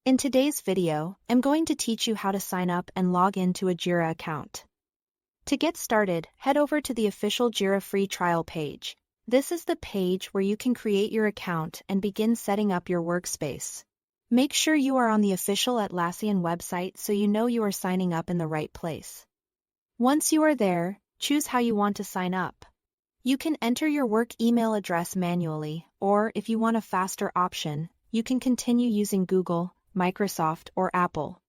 In today's video, I'm going to teach you how to sign up and log into a Jira account. To get started, head over to the official Jira free trial page. This is the page where you can create your account and begin setting up your workspace. Make sure you are on the official Atlassian website so you know you are signing up in the right place. Once you are there, choose how you want to sign up. You can enter your work email address manually, or if you want a faster option, you can continue using Google, Microsoft, or Apple.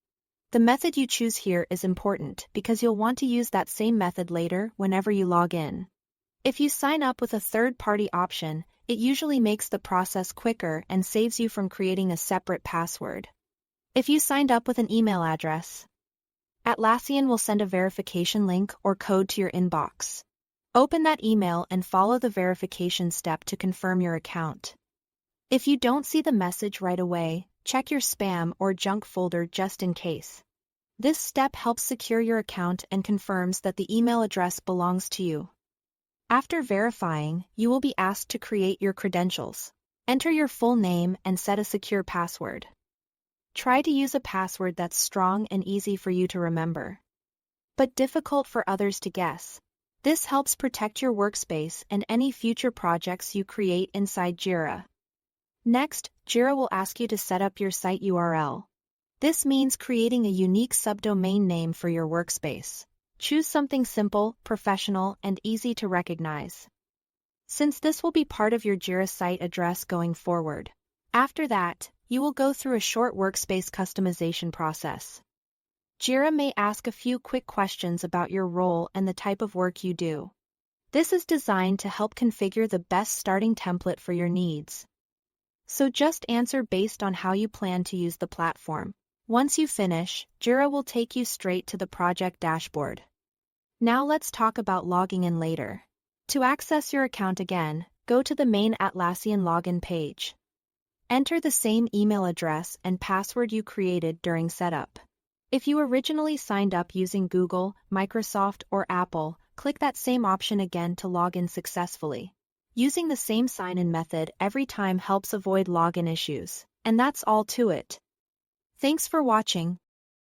The method you choose here is important because you'll want to use that same method later whenever you log in. If you sign up with a third-party option, it usually makes the process quicker and saves you from creating a separate password. If you signed up with an email address, Atlassian will send a verification link or code to your inbox. Open that email and follow the verification step to confirm your account. If you don't see the message right away, check your spam or junk folder just in case. This step helps secure your account and confirms that the email address belongs to you. After verifying, you will be asked to create your credentials. Enter your full name and set a secure password. Try to use a password that's strong and easy for you to remember, but difficult for others to guess. This helps protect your workspace and any future projects you create inside Jira. Next, Jira will ask you to set up your site URL. This means creating a unique subdomain name for your workspace. Choose something simple, professional, and easy to recognize, since this will be part of your Jira site address going forward. After that, you will go through a short workspace customization process. Jira may ask a few quick questions about your role and the type of work you do. This is designed to help configure the best starting template for your needs. So just answer based on how you plan to use the platform. Once you finish, Jira will take you straight to the project dashboard. Now let's talk about logging in later. To access your account again, go to the main Atlassian login page. Enter the same email address and password you created during setup. If you originally signed up using Google, Microsoft, or Apple, click that same option again to log in successfully. Using the same sign-in method every time helps avoid login issues. And that's all to it. Thanks for watching.